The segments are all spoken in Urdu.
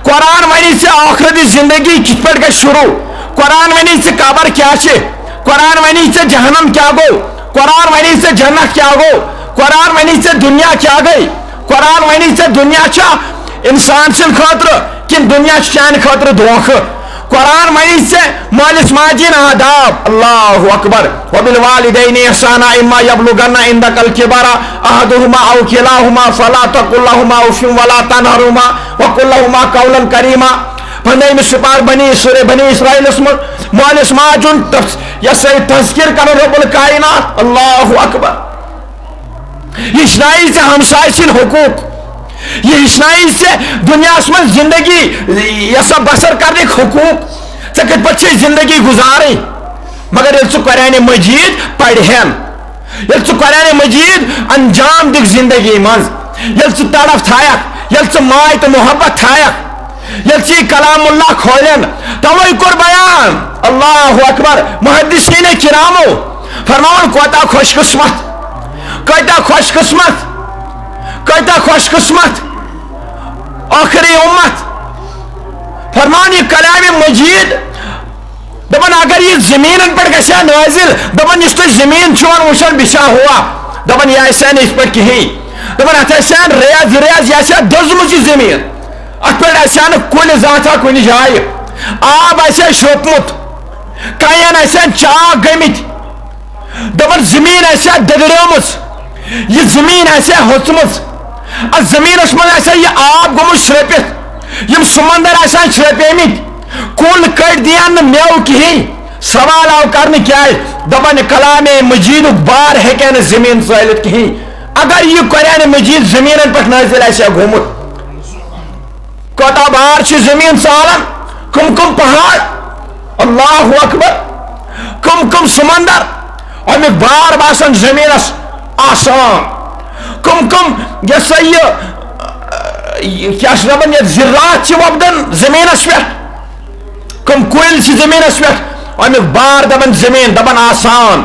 قرآن ونی سے آخرت زندگی کت پہ گئی شروع, قرآن ونی سے قبر کیا چھ, قرآن ونی سے جہنم کیا گو, قرآن ونی سے جنت کیا گو, قرآن ونی سے دنیا کیا گئی, قرآن ونی سے دنیا چھا انسان سن خاطر کن دنیا چان خاطر دھوکہ, قرآن ونی سے مالس ماجین آداب. اللہ اکبر. وبالوالدین احسانا اما یبلغن عندک الکبر احدهما او کلاهما فلا تقل لهما اف ولا تنهرهما وقل لهما قولا کریما. پندہم سپار سورہ بنی اسرائیل مالس ماجن یہ تذکر کر رب الکائنات. اللہ اکبر. یہ ہچنائی سے ہمسائے سن حقوق, یہ ہچنائی سے دنیا میں زندگی یہ سب بسر کرنے حقوق, ٹھیک پہ زندگی گزاریں. مگر یہ قرآن مجید پڑھین, یہ قرآن مجید انجام دکھ زندگی مز, یہ تڑف تھائک, یہ ماے تو محبت تھائک, یہ کلام اللہ کھولن توئی کور بیان. اللہ اکبر. محدثین کرامو فرماون کوتا خوش قسمت, کوتا خوش قسمت, کوتا خوش قسمت آخری امت. فرمان یہ کلام مجید دپن اگر یہ زمین پر گھا نازل, دپن اس تو زمین چون وشن بچا ہوا, دپن یہ آسان اس پر کہیں, دپن ات آسان ریاض ریاض یہ دزمچ زمین, ات پہ آسان کل ذاتہ کن جائے, آب آسان شوپمت, کائن آسان چاک گمت, دپن زمین آسان ددریمت, یہ زمین آسان ہوچمت, اس زمینس من آسان یہ آب گومت شرپت, یم سمندر آسان شرپیمت, کل کٹ دیان میو کہیں. سوال آو کرنے کیا ہے, دپن کلام مجید بار ہیکن زمین سالت کہیں. اگر یہ قرآن مجید زمین پر نازل آسیا گومت, کوتا بار چھ زمین سالن, کم کم پہاڑ, اللہ اکبر, کم کم سمندر, امیک بار باسن زمینس آسان, کم کم یہ سا کیا دپن یہ زراعت چھ وپدن زمینس پہ, کم کل چھ زمینس پہ, امیک بار دپن زمین, دپن آسان,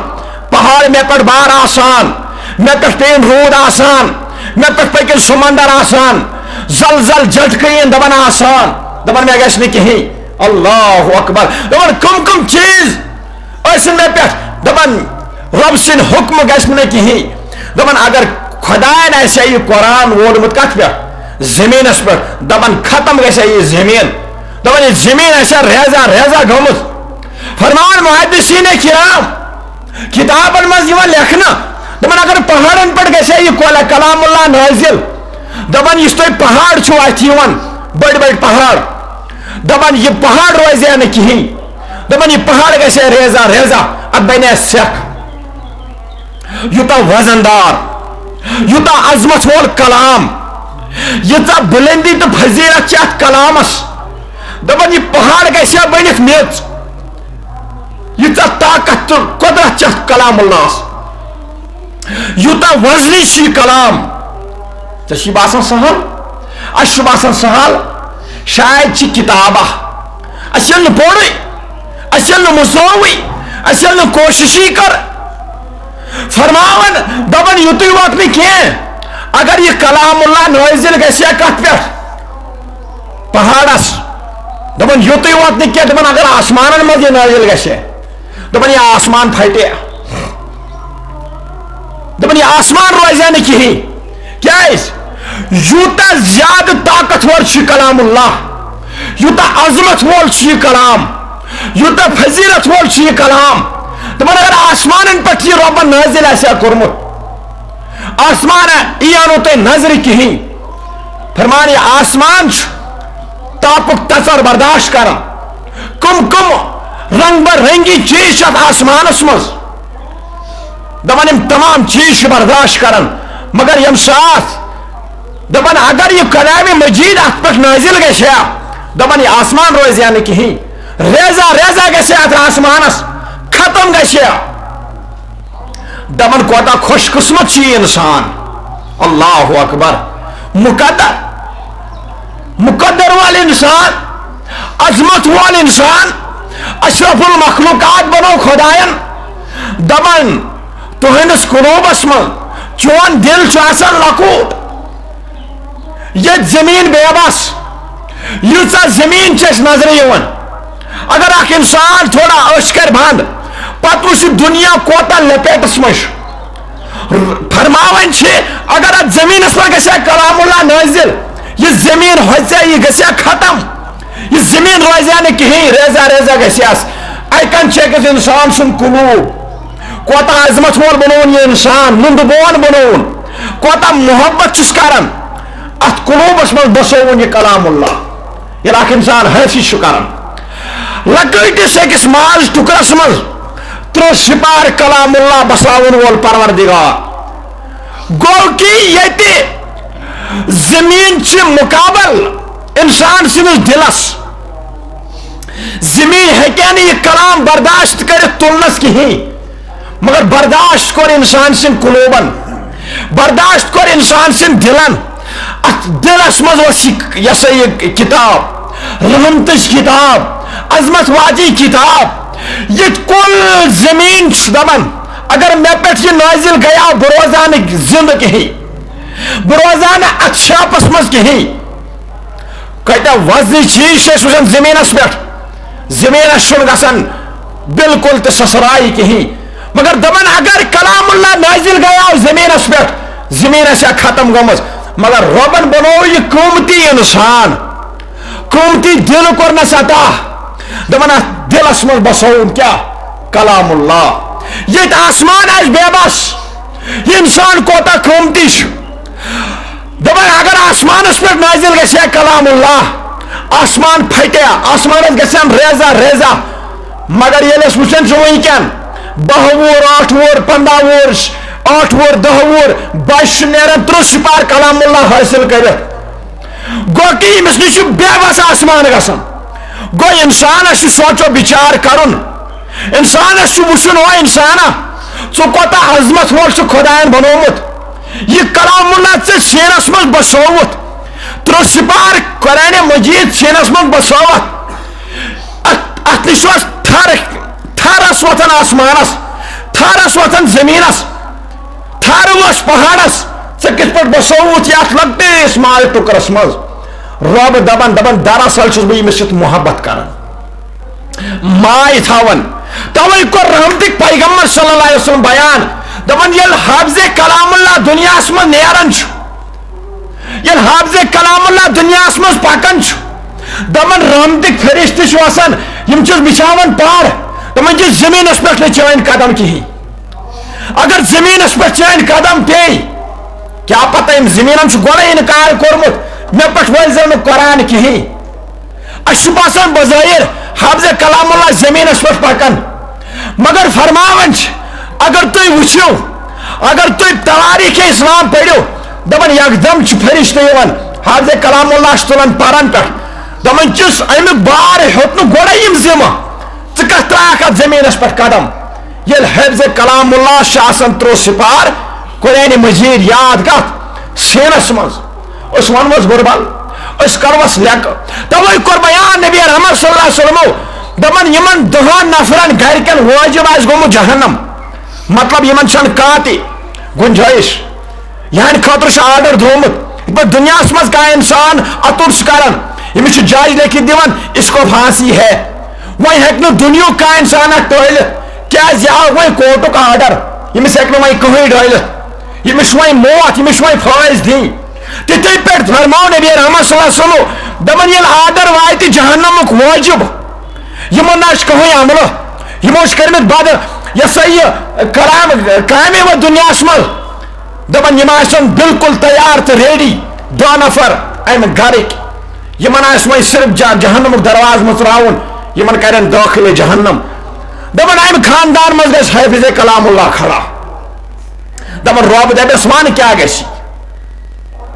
پہاڑ میں پہ بار آسان, میں پہ پین رود آسان, میں پہ پکن سمندر آسان, زلزل جھٹکین دپن آسان, دپن میں گھس کہیں. اللہ اکبر. دپن کم کم چیز ایسن میں پہ, دپن رب سن حکم گھس کہیں. دپن اگر خدائن ایسا یہ قرآن وولمت کت پہ زمینس پہ, دپن ختم گھا یہ زمین, دپن یہ زمین ایسا ریزا ریزا گمت. فرمان محدثین کرام کتابن مز لکھنا, دپن اگر پہاڑن پہ گھا یہ کلام اللہ نازل, دپن اس تھی پہاڑ چھو ات بڑ بڑ پہاڑ, دپن یہ پہاڑ روزیا نا کہیں, دپن یہ پہاڑ گھا ریزا ریزا, ات بنے سیکھ, یوتا وزندار, یوتا عظمت وول کلام, یوتا بلندی تو فضیلت چھ کلامس, دپن یہ پہاڑ گھا بنت میچ, یوتا طاقت تو قدرت چھ کلام اللہ, یوتا وزنی چھ کلام. ژے باسان سہل, اس باسان سہل, شاید چھ کتابہ, اس پوری, اس مسوی, اس کوششی کر. فرماون دپن یوتُے وات نہ کینٛہہ, اگر یہ کلام اللہ نازل گژھِ کتھ پٮ۪ٹھ پہاڑس, دپن یوتُے وات نہ کینٛہہ, دپن اگر آسمانن منٛز یہ نازل گژھِ, دپن یہ آسمان پھٹہِ, دپن یہ آسمان روزِ نہٕ کِہیٖنۍ. کیٛازِ یوٗتاہ زیادٕ طاقتور چھُ کلام اللہ, یوٗتاہ عظمت وول چھُ یہ کلام, یوٗتاہ فضیلت وول چھُ یہ کلام. دپن اگر آسمانن پہ یہ رۄبن نازل آسیا کورمُت, آسمان یی نہٕ تۄہہِ نظرِ کِہیٖنۍ. فرمان یہ آسمان چھُ تاپُک تژر برداشت کران, کم کم رنگ برنگی چیز چھِ اتھ آسمانس منٛز, دپن یم تمام چیز چھِ برداشت کران. مگر یم ساتھ دپن اگر یہ کلام مجید ات پہ نازل گژھِ ہا, دپن یہ آسمان روزِ ہا نہٕ کِہیٖنۍ, ریزا ریزا گژھِ اتھ آسمانس, ختم گژھِ ہا. دپن کوتاہ خوش قسمت چھ یہ انسان. اللہ اکبر. مقدر, مقدر وال انسان, عظمت وال انسان, اشرف المخلوقات بنو خدائن. دپن تہنس قلوبس من چون دل چھ آسان لکوٹ, یہ زمین بے بس, ییٖژاہ زٔمیٖن چھِ اَسہِ نظرِ یِوان اگر اکھ اِنسان تھوڑا أچھ کَرِ بنٛد پتہٕ وٕچھِ دُنیا کوتاہ لپیٹس منٛز چھُ فرماوان چھِ اگر اتھ زٔمیٖنس پٮ۪ٹھ گژھِ ہا کلام اللہ نٲزِل یہِ زٔمیٖن ہۄژِ ہا یہِ گژھِ ہا ختم یہِ زٔمیٖن روزِ ہا نہٕ کِہیٖنۍ ریزا ریزا گژھِ ہس اَتہِ کَن چھِ أکِس اِنسان سُنٛد قلوٗب کوتاہ عظمت وول بنووُن یہِ اِنسان نُندٕ بون بنووُن کوتاہ محبت چھُس کران اتھ قلوٗبس منٛز بسووُن یہِ کلام اللہ ییٚلہِ اکھ اِنسان حٲفظ چھُ کران لۄکٔٹِس أکِس ماز ٹُکرس منٛز 30 سِپار کلام اللہ بساون وول پروردگار گوٚو کہِ ییٚتہِ زٔمیٖن چھِ مُقابل اِنسان سٕنٛدِس دِلس زٔمیٖن ہیٚکہِ نہٕ یہِ کلام برداشت کٔرِتھ تُلنس کِہیٖنۍ مگر برداشت کوٚر اِنسان سٕنٛدۍ قلوٗبن برداشت کوٚر اِنسان سٕنٛدۍ دِلن اتھ دِلس منٛز اوس یہِ ہسا یہِ کِتاب رحمتٕچ کِتاب عظمت واجی کِتاب ییٚتہِ کُل زٔمیٖن چھُ دپان اگر مےٚ پٮ۪ٹھ یہِ نٲزِل گٔیا بہٕ روزٕ نہٕ زِندٕ کِہیٖنۍ بہٕ روزٕ نہٕ اتھ شاپس منٛز کِہیٖنۍ کۭتیاہ وزنٕچ چیٖز چھِ أسۍ وٕچھان زٔمیٖنس پٮ۪ٹھ زٔمیٖنس چھُنہٕ گژھان بالکل تہِ سسراے کِہیٖنۍ مگر دپان اگر کلام اللہ نٲزِل گٔیا زٔمیٖنس پٮ۪ٹھ زٔمیٖن آسہِ ہا ختم گٔمٕژ مگر رۄبن بنوو یہِ قۭمتی اِنسان قۭمتی دِل کوٚرنس عطا دپان اتھ دِلس منٛز بسووُن کیٛاہ کلام اللہ ییٚتہِ آسمان آسہِ بے بس یہِ اِنسان کوتاہ قۭمتی چھُ دپان اگر آسمانس پٮ۪ٹھ نٲزِل گژھِ ہا کلام اللہ آسمان پھٹہِ ہا آسمانس گژھن ریزا ریزا مگر ییٚلہِ أسۍ وٕچھان چھِ وٕنکٮ۪ن 10 وُہُر 8 وُہُر 15 وُہُر 8 وُہُر 10 وُہُر بچہِ چھُ نیران 30 سِپار کلام اللہ حٲصِل کٔرِتھ گوٚو کہِ ییٚمِس نِش چھُ بے بس آسمان گژھان گوٚو اِنسانس چھُ سونٛچو بِچار کرُن اِنسانس چھُ وٕچھُن او اِنسانا ژٕ کوتاہ عظمت وول چھُ خۄداین بنوومُت یہِ کلام اللہ ژےٚ سیٖنس منٛز بسووُتھ 30 سِپار قرآن مجید سیٖنس منٛز بسووتھ اتھ نِش اوس تھرس وۄتھان آسمانس تھرس وۄتھان زٔمیٖنس تھر اوس پہاڑس ژےٚ کِتھ پٲٹھۍ بسووُتھ یہِ اتھ لۄکٹِس ماز ٹُکرس منٛز رب دپان دراصل چھُس بہٕ ییٚمِس سۭتۍ محبت کران ماے تھاوان توے کوٚر رحمتٕکۍ پیغمبر صلی اللہ علیہ وسلم بیان دپان ییٚلہِ حافظ کلام اللہ دُنیاہس منٛز نیران چھُ ییٚلہِ حافظ کلام اللہ دُنیاہس منٛز پکان چھُ دپان رحمتٕکۍ فرشتہٕ چھِ آسان یِم چھِس بچھاوان پار دپان چھِ زٔمیٖنس پٮ۪ٹھ نہٕ چٲنۍ قدم کِہیٖنۍ اگر زٔمیٖنس پٮ۪ٹھ چٲنۍ قدم پیٚیہِ کیٛاہ پتہ أمۍ زٔمیٖنن چھُ گۄڈے اِنکار کوٚرمُت مےٚ پٮ۪ٹھ وٲلۍزٮ۪و نہٕ قرآن کِہیٖنۍ اَسہِ چھُ باسان بظٲہِر حافظ کلام اللہ زٔمیٖنس پٮ۪ٹھ پکان مگر فرماوان چھِ اگر تُہۍ وٕچھِو اگر تُہۍ تواریٖخ اسلام پٔرِو دپان یکدم چھُ فرشتہٕ یِوان حافظ کلام اللہ چھُ تُلان پرن پٮ۪ٹھ دپان چھُس امیُک بار ہیوٚت نہٕ گۄڈے یِم ذِمہٕ ژٕ کتھ ترٛاوکھ اتھ زٔمیٖنس پٮ۪ٹھ قدم ییٚلہِ حافظ کلام اللہ چھُ آسان 30 سِپار قرآن مجید یاد کتھ سیٖنس منٛز أسۍ ونوس بُربل أسۍ کروس لیٚکہٕ توے کوٚر بیان نبی رحمت صلی اللہ علیہ وسلمو دپان یِمن 10 نفرن گرِکٮ۪ن وٲجب آسہِ گوٚمُت جہنم مطلب یِمن چھنہٕ کانٛہہ تہِ گُنجٲیش یِہنٛدِ خٲطرٕ چھُ آرڈر تھوٚومُت یِتھ پٲٹھۍ دُنیاہس منٛز کانٛہہ اِنسان اَتُر چھُ کران ییٚمِس چھُ جج لیکھِتھ دِوان اس کو پھانسی ہے وۄنۍ ہیٚکہِ نہٕ دُنیہُک کانٛہہ اِنسان اتھ ٹٲلِتھ کیٛازِ یہِ آو وۄنۍ کوٹُک آرڈر ییٚمِس ہیٚکہِ نہٕ وۄنۍ کٕہٕنۍ ڈٲلِتھ ییٚمِس چھُ وۄنۍ موت ییٚمِس چھُ وۄنۍ پھٲنٛسۍ دِنۍ تِتھٕے پٲٹھۍ فرماو نبی رحمت صلی اللہ علیہ وسلم دپان ییٚلہِ آرڈر واتہِ جہنمُک وٲجب یِمن نہ چھُ کٕہٕنۍ عملہٕ یِمو چھِ کٔرمٕتۍ بدٕ یہِ ہسا یہِ کامے وۄنۍ دُنیاہس منٛز دپان یِم آسن بالکل تیار تہٕ ریڈی 2 نفر امہِ گرٕکۍ یِمن آسہِ وۄنۍ صرف جہنمُک دروازٕ مژراوُن یِمن کرن دٲخلہِ جہنم دپان امہِ خاندان منٛز گژھِ حافظ کلام اللہ کھڑا دپان رۄب دپیس ون کیٛاہ گژھِ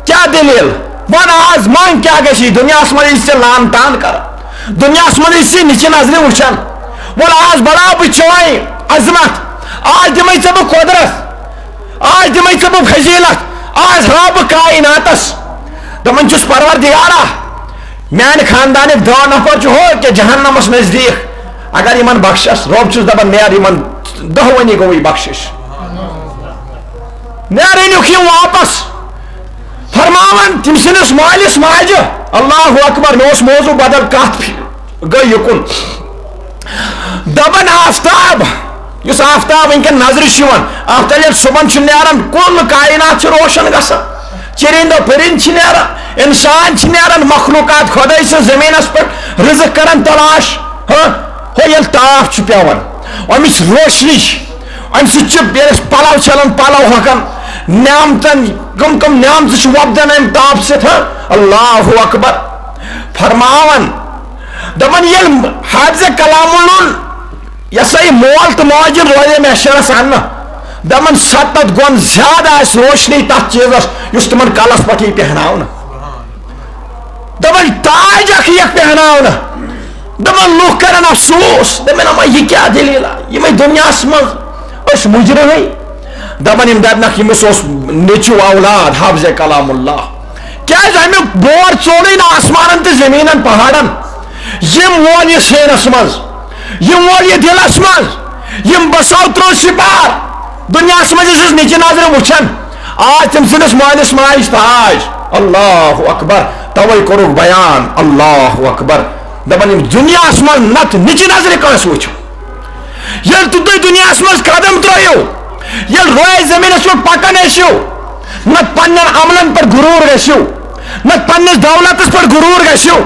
کیٛاہ دٔلیٖل ون آز منٛگ کیٛاہ گژھِ دُنیاہس منٛز یہِ ژےٚ لان تان کران دُنیاہس منٛز یہِ ژےٚ نِچہِ نظرِ وٕچھان وۄل آز بڑاو بہٕ چٲنۍ عظمت آز دِمے ژےٚ بہٕ قۄدرت آز دِمے ژےٚ بہٕ فضیٖلت آز ہاو بہٕ کایناتس دپان چھُس پروردگارا میانہِ خاندانٕکۍ 10 نفر چھِ ہو کہِ جہنمس نزدیٖک اگر یِمن بخشس رۄب چھُس دپان نیر یِمن 10 گوٚوٕے بخشش نیر أنِکھ یِم واپس فرماوان تٔمۍ سٕنٛدِس مٲلِس ماجہِ اللہ اکبر مے موضوع بدل کت گئی یکن دپان آفتاب اس آفتاب ونکن نظر آفتاب یل صبح نیران کل کائنات روشن گژھان چرند و پرند نیران انسان نیران مخلوقات خدائی سے زمینس پہ رزق کران تلاش ہو یل تاپھ پیوان امچ روشنی ام سیس پلو چلان پلو ہکان نعمتن کم کم نعمت وپدان ام تاپ ست اللہ اکبر فرماون دپان یل حافظ کلام اللہ یہ سا مول تو ماجر روزے محشرس ان دپان 7 گن زیادہ روشنی تر چیزس اس تمن کلس پہ پہنا دپان تاج اخ پہنا دپان لوگ کرن افسوس دپان اما یہ کیا دلیل یہ دنیا مز مجرم دپان دپنک یمس نیچو اولاد حافظ کلام اللہ کیا امیک بور ژوڑے نا آسمان تو زمین پہاڑن یم وول یہ سینس مز یم وول یہ دلس مز یم بسو ترو سپار دنیا مز نچ نظر وچان آج تم سندس مالس ماج تاج اللہ اکبر توے کورک بیان اللہ اکبر دپان دنیا مز نت نچ نظر کنس وچو یل تھی دنیا مز قدم ترو یل روئے زمینس پہ پکان نت پن عملن پہ غرور گھو نت پنس دولتس پہ غرور گھو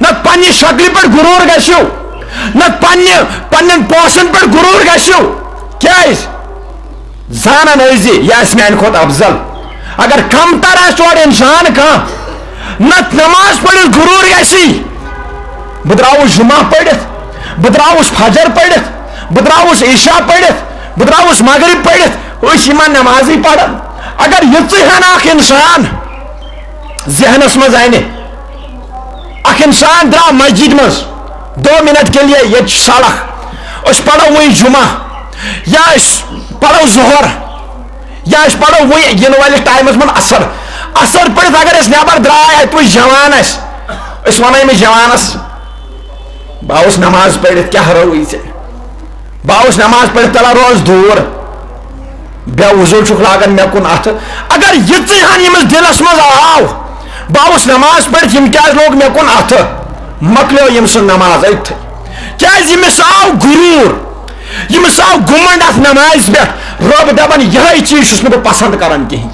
نت پنہ شکل پہ غرور گھو نت پن پونسن پہ غرور گھو کیاز زانن ازی یہ میان کھت افضل اگر کم تر اور انسان کھانا نت نماز پڑھ غرور گی بہ دراوس جمعہ پڑھت بہ دراوس فجر پڑھت بہ دراوس عشاء پڑھت بہ دراوس مغرب پڑھت نمازی پڑھان اگر یژن اخ انسان ذہنس مز انہ اخ انسان درا مسجد مز 2 منٹ کے لیے یہ سڑک اس پڑھو وہی جمعہ یا پڑھو ظہر یا پڑھو وہی ین والس ٹائمس من اثر پڑھت اگر نبر درائے تو جوان اس ون امس جوانس باؤس نماز پڑھت کیا روی ے باؤس نماز پڑھت تلا روز دور بے وضو چھ لاگان مے کن ات اگر یژن یمس دلس مز آو باؤس نماز پڑھت یم کیا لوگ مے کن ات مکلیو یم سن نماز ات کیاز یمس آو غرور یمس آو گمنڈ ات نماز پہ رب دپان یہ چیز چھ بہ پسند کران کہین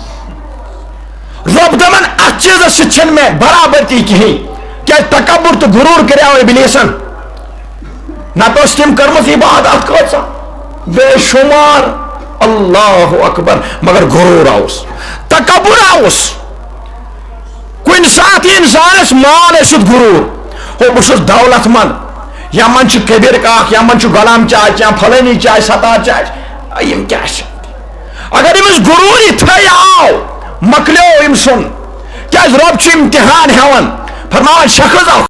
رب دپان ات چیزس سۭتۍ مے برابری کہین کیا تکبر تو غرور کریو ابلیسن نت تم کرمت عبادت کۭژاہ بے شمار اللہ اکبر مگر غرور آوس تکبر آوس کن سات انسانس مال ٲسِتھ غرور ہو بہ چھُس دولت مند یا من کبیر کاک یا من غلام چاچ یا فلانی چاچ ستار چاچ یم کیا اگر امس غرور تھے آو مکلیو ام سن کیا رب امتحان ہیوان فرماوان شخص